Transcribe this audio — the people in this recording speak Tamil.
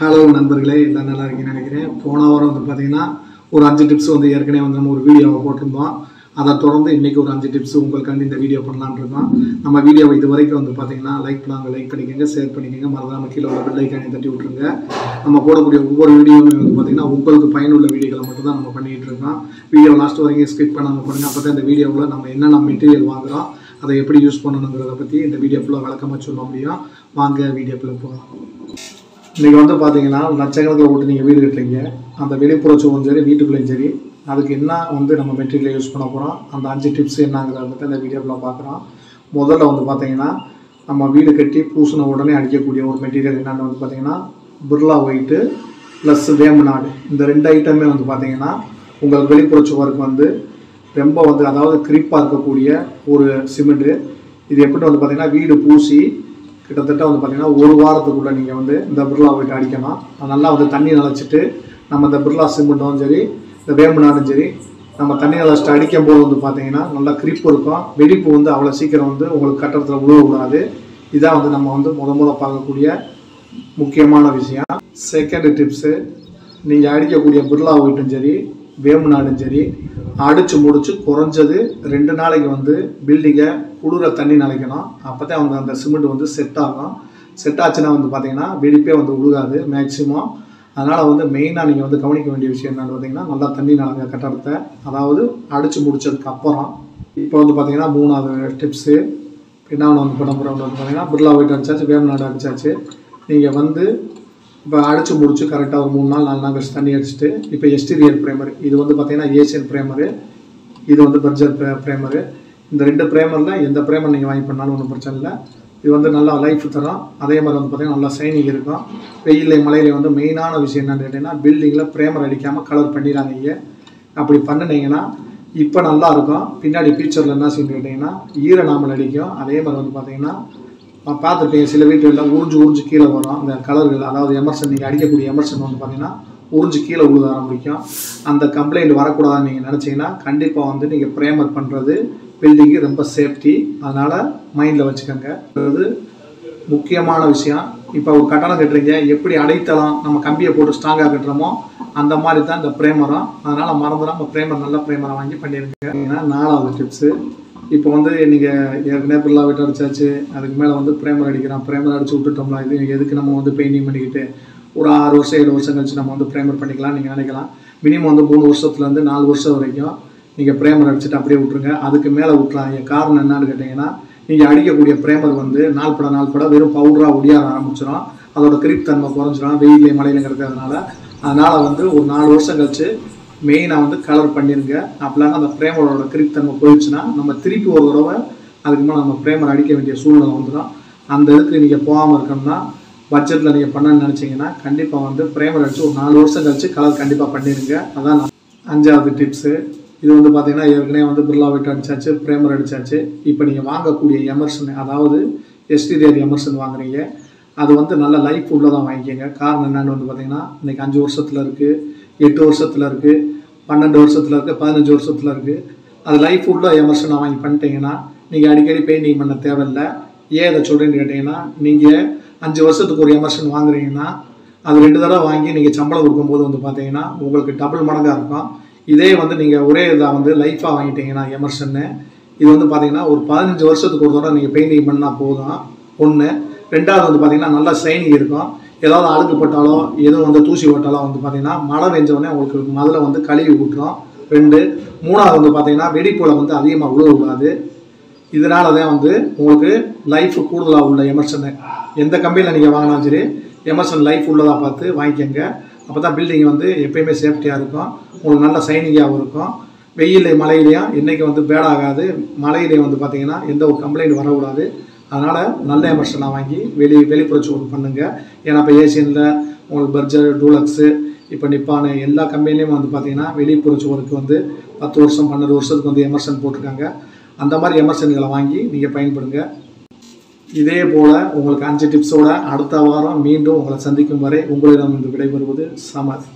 ஹலோ நண்பர்களே, எல்லாம் நல்லா இருக்கீங்கன்னு நினைக்கிறேன். போன வாரம் வந்து பார்த்தீங்கன்னா ஒரு 5 டிப்ஸ் வந்து ஏற்கனவே வந்து நம்ம ஒரு வீடியோவை போட்டிருந்தோம். அதை தொடர்ந்து இன்றைக்கி ஒரு 5 டிப்ஸ் உங்களுக்காண்டி இந்த வீடியோ பண்ணலான்னு இருக்கோம். நம்ம வீடியோவை இது வரைக்கும் வந்து பார்த்தீங்கன்னா லைக் பண்ணிக்கோங்க, ஷேர் பண்ணிக்கோங்க, மறக்காமல் கீழே உள்ள பெல் ஐக்கானை தட்டி விட்ருங்க. நம்ம போடக்கூடிய ஒவ்வொரு வீடியோவுமே வந்து பார்த்தீங்கன்னா உங்களுக்கு பயனுள்ள வீடியோக்களை மட்டும் தான் நம்ம பண்ணிகிட்டு இருக்கோம். வீடியோ லாஸ்ட் வரைக்கும் ஸ்கிப் பண்ணாமல் பண்ணுங்கள். அப்போ தான் இந்த வீடியோவில் நம்ம என்னென்ன மெட்டீரியல் வாங்குகிறோம், அதை எப்படி யூஸ் பண்ணணுங்கிறத பற்றி இந்த வீடியோ ஃபுல்லாக விளக்கமாக சொல்ல முடியும். வாங்க வீடியோக்குள்ளே போகலாம். இன்றைக்கி வந்து பார்த்தீங்கன்னா லட்சக்கணக்கில் போட்டு நீங்கள் வீடு கட்டுறீங்க. அந்த வெளிப்புற சுவரும் சரி, வீட்டுக்குள்ளேயும் சரி, அதுக்கு என்ன வந்து நம்ம மெட்டீரியல் யூஸ் பண்ண போகிறோம், அந்த 5 டிப்ஸ் என்னங்கிறத பற்றி இந்த வீடியோவில் பார்க்குறோம். முதல்ல வந்து பார்த்தீங்கன்னா நம்ம வீடு கட்டி பூசின உடனே அடிக்கக்கூடிய ஒரு மெட்டீரியல் என்னென்னு வந்து பார்த்தீங்கன்னா பிர்லா ஒயிட்டு ப்ளஸ் வேம்பு. இந்த 2 ஐட்டமே வந்து பார்த்தீங்கன்னா உங்களுக்கு வெளிப்புற சுவருக்கு வந்து ரொம்ப வந்து அதாவது கிரிப்பாக இருக்கக்கூடிய ஒரு சிமெண்ட்டு. இது எப்படி வந்து பார்த்தீங்கன்னா வீடு பூசி கிட்டத்தட்ட வந்து பார்த்தீங்கன்னா ஒரு வாரத்துக்குள்ளே நீங்கள் வந்து இந்த பிர்லா ஒயிட் அடிக்கணும். நல்லா வந்து தண்ணி நினச்சிட்டு நம்ம இந்த பிர்லா சிமெண்ட்டும் சரி, இந்த வேம்பு சரி, நம்ம தண்ணி நினச்சிட்டு அடிக்கும் போது வந்து பார்த்தீங்கன்னா நல்லா கிரிப்பு இருக்கும். வெடிப்பு வந்து அவ்வளோ சீக்கிரம் வந்து உங்களுக்கு கட்டடத்தில் விழுவக்கூடாது. இதான் வந்து நம்ம வந்து முத பார்க்கக்கூடிய முக்கியமான விஷயம். செகண்ட் டிப்ஸு, நீங்கள் அடிக்கக்கூடிய பிர்லா ஒயிட்டும் சரி, வேம்பு சரி, அடித்து முடிச்சு குறைஞ்சது 2 நாளைக்கு வந்து பில்டிங்கை குளிர தண்ணி நினைக்கணும். அப்போ தான் வந்து அந்த சிமெண்ட் வந்து செட் ஆகும். செட் ஆச்சுன்னா வந்து பார்த்தீங்கன்னா வெடிப்பே வந்து உழுகாது மேக்சிமம். அதனால் வந்து மெயினாக நீங்கள் வந்து கவனிக்க வேண்டிய விஷயம் என்னென்னு பார்த்தீங்கன்னா நல்லா தண்ணி நிலங்க கட்டடத்தை, அதாவது அடித்து முடித்ததுக்கு அப்புறம். இப்போ வந்து பார்த்தீங்கன்னா 3வது டிப்ஸு என்ன வந்து பண்ண போகிறோம் வந்து பார்த்தீங்கன்னா பிர்லா ஒயிட் அடிச்சாச்சு, வேம்பு அடிச்சாச்சு. நீங்கள் வந்து இப்போ அடித்து முடிச்சு கரெக்டாக ஒரு 3 நாள் 4 நாள் கழிச்சு தண்ணி அடிச்சுட்டு இப்போ எக்ஸ்டீரியர் ப்ரைமர், இது வந்து பார்த்தீங்கன்னா ஏசியன் ப்ரைமரு, இது வந்து பர்ஜர் ப்ரைமரு. இந்த 2 ப்ரைமரில் எந்த ப்ரைமர் நீங்கள் வாங்கி பண்ணாலும் ஒன்றும் பிரச்சனை இல்லை. இது வந்து நல்லா லைஃப் தரும். அதே மாதிரி வந்து பார்த்திங்கன்னா நல்லா ஷைனிங் இருக்கும். வெயிலில் மழையில் வந்து மெயினான விஷயம் என்னென்னு கேட்டிங்கன்னா பில்டிங்கில் ப்ரைமர் அடிக்காமல் கலர் பண்ணிடாதீங்க. அப்படி பண்ணினீங்கன்னா இப்போ நல்லாயிருக்கும். பின்னாடி ஃபியூச்சரில் என்ன செய்யணும் கேட்டிங்கன்னா ஈரநாமல் அடிக்கும். அதே மாதிரி வந்து பார்த்திங்கன்னா பார்த்துருப்பீங்க சில வீட்டுகளில் உறிஞ்சு கீழே வரும் அந்த கலர்கள், அதாவது எமர்சன், நீங்கள் அடிக்கக்கூடிய எமர்சன் வந்து பார்த்திங்கன்னா உறிஞ்சு கீழே உழுத ஆரம்பிக்கும். அந்த கம்ப்ளைண்ட் வரக்கூடாதுன்னு நீங்கள் நினச்சிங்கன்னா கண்டிப்பாக வந்து நீங்கள் ப்ரைமர் பண்ணுறது பில்டிங்கு ரொம்ப சேஃப்டி. அதனால் மைண்டில் வச்சுக்கோங்க. அது முக்கியமான விஷயம். இப்போ ஒரு கட்டணம் கட்டுறீங்க, எப்படி அடைத்தளம் நம்ம கம்பியை போட்டு ஸ்ட்ராங்காக கட்டுறோமோ அந்த மாதிரி தான் இந்த ப்ரைமரும். அதனால் மறந்துடாமல் ப்ரைமர் நல்ல ப்ரைமரை வாங்கி பண்ணிடுங்க. ஏன்னா 4வது டிப்ஸு, இப்போ வந்து நீங்கள் ஏற்கனவே பிர்லா ஒயிட் அடிச்சாச்சு, அதுக்கு மேலே வந்து ப்ரைமர் அடிக்கிறோம். ப்ரைமர் அடித்து விட்டுட்டோம்னா இது எதுக்கு நம்ம வந்து பெயிண்டிங் பண்ணிக்கிட்டு ஒரு 6 வருஷம் 7 வருஷம் கழிச்சு நம்ம வந்து ப்ரைமர் பண்ணிக்கலாம் நீங்கள் நினைக்கலாம். மினிமம் வந்து 3 வருஷத்துலேருந்து 4 வருஷம் வரைக்கும் நீங்கள் ப்ரைமர் அடிச்சுட்டு அப்படியே விட்ருங்க. அதுக்கு மேலே விட்றாங்க. காரணம் என்னன்னு கேட்டிங்கன்னா நீங்கள் அடிக்கக்கூடிய ப்ரைமர் வந்து நாள்பட வெறும் பவுடராக ஒடியார ஆரம்பிச்சிடும். அதோட கிரிப் தன்மை குறைஞ்சிடும் வெயிலே மழையிலங்கிறதுனால. அதனால் வந்து ஒரு 4 வருஷம் கழிச்சு மெயினாக வந்து கலர் பண்ணிடுங்க. அப்படின்னா அந்த ப்ரைமரோட கிரிப் தன்மை போயிடுச்சுன்னா நம்ம திருப்பி ஒரு தடவை அதுக்கு மேலே நம்ம ப்ரைமர் அடிக்க வேண்டிய சூழ்நிலை வந்துடும். அந்த இடத்துக்கு நீங்கள் போகாமல் இருக்கணும்னா பட்ஜெட்டில் நீங்கள் பண்ணணும்னு நினச்சிங்கன்னா கண்டிப்பாக வந்து ப்ரைமர் அடித்து ஒரு 4 வருஷம் கழிச்சு கலர் கண்டிப்பாக பண்ணிடுங்க. அதான் 5வது டிப்ஸு. இது வந்து பார்த்தீங்கன்னா ஏற்கனவே வந்து பிர்லா ஒயிட் அடிச்சாச்சு, ப்ரைமர் அடிச்சாச்சு. இப்போ நீங்கள் வாங்கக்கூடிய எமர்சன், அதாவது எக்ஸ்டீரியர் எமர்சன் வாங்குறீங்க, அது வந்து நல்ல லைஃப் உள்ளதாக வாங்கிக்கோங்க. காரணம் என்னென்னு வந்து பார்த்தீங்கன்னா இன்றைக்கி 5 வருஷத்தில் இருக்குது, 8 வருஷத்தில் இருக்குது, 12 வருஷத்தில் இருக்குது, 15 வருஷத்தில் இருக்குது. அது லைஃப் உள்ள எமர்சனை வாங்கி பண்ணிட்டீங்கன்னா நீங்கள் அடிக்கடி பெயிண்டிங் பண்ண தேவையில்லை. ஏன் இதை சொல்கிறேன்னு கேட்டிங்கன்னா நீங்கள் 5 வருஷத்துக்கு ஒரு எமர்சன் வாங்குறீங்கன்னா அது 2 தடவை வாங்கி நீங்கள் சம்பளம் கொடுக்கும்போது வந்து பார்த்தீங்கன்னா உங்களுக்கு டபுள் மடங்காக இருக்கும். இதே வந்து நீங்கள் ஒரே இதாக வந்து லைஃபாக வாங்கிட்டீங்கன்னா எமர்சன்னு, இது வந்து பார்த்தீங்கன்னா ஒரு 15 வருஷத்துக்கு ஒரு தடவை நீங்கள் பெயிண்டிங் பண்ணால் போதும். 1. 2வது வந்து பார்த்தீங்கன்னா நல்லா ஷைனிங் இருக்கும். ஏதாவது அழுக்கு போட்டாலோ எதுவும் வந்து தூசி போட்டாலோ வந்து பார்த்தீங்கன்னா மழை பெஞ்சோடனே உங்களுக்கு முதல்ல வந்து கழுவி விட்டுரும். 2. 3வது வந்து பார்த்தீங்கன்னா வெடிப்புல வந்து அதிகமாக விழுவக்கூடாது. இதனால தான் வந்து உங்களுக்கு லைஃப் கூடுதலாக உள்ள எமர்சனு எந்த கம்பெனியில் நீங்கள் வாங்கினாலும் சரி எமர்சன் லைஃப் உள்ளதாக பார்த்து வாங்கிக்கோங்க. அப்போ தான் பில்டிங் வந்து எப்பயுமே சேஃப்டியாக இருக்கும், உங்களுக்கு நல்ல ஷைனிங்காகவும் இருக்கும். வெயில் மழையிலையும் என்றைக்கு வந்து பேடாகாது, மழையிலையும் வந்து பார்த்தீங்கன்னா எந்த ஒரு கம்ப்ளைண்ட் வரக்கூடாது. அதனால் நல்ல எமர்சனாக வாங்கி வெளிப்புற சுவர் பண்ணுங்கள். ஏன்னா இப்போ ஏசியனில் உங்களுக்கு பர்ஜர், டூலக்ஸு, இப்போ நிப்பான் எல்லா கம்பெனிலையும் வந்து பார்த்தீங்கன்னா வெளிப்புற சுவருக்கு வந்து 10 வருஷம் 12 வருஷத்துக்கு வந்து எமர்சன் போட்டிருக்காங்க. அந்த மாதிரி எமர்சன்களை வாங்கி நீங்கள் பயன்படுங்க. இதே போல் உங்களுக்கு 5 டிப்ஸோட அடுத்த வாரம் மீண்டும் உங்களை சந்திக்கும் வரை உங்களிடம் விடைபெறுவது சமத்.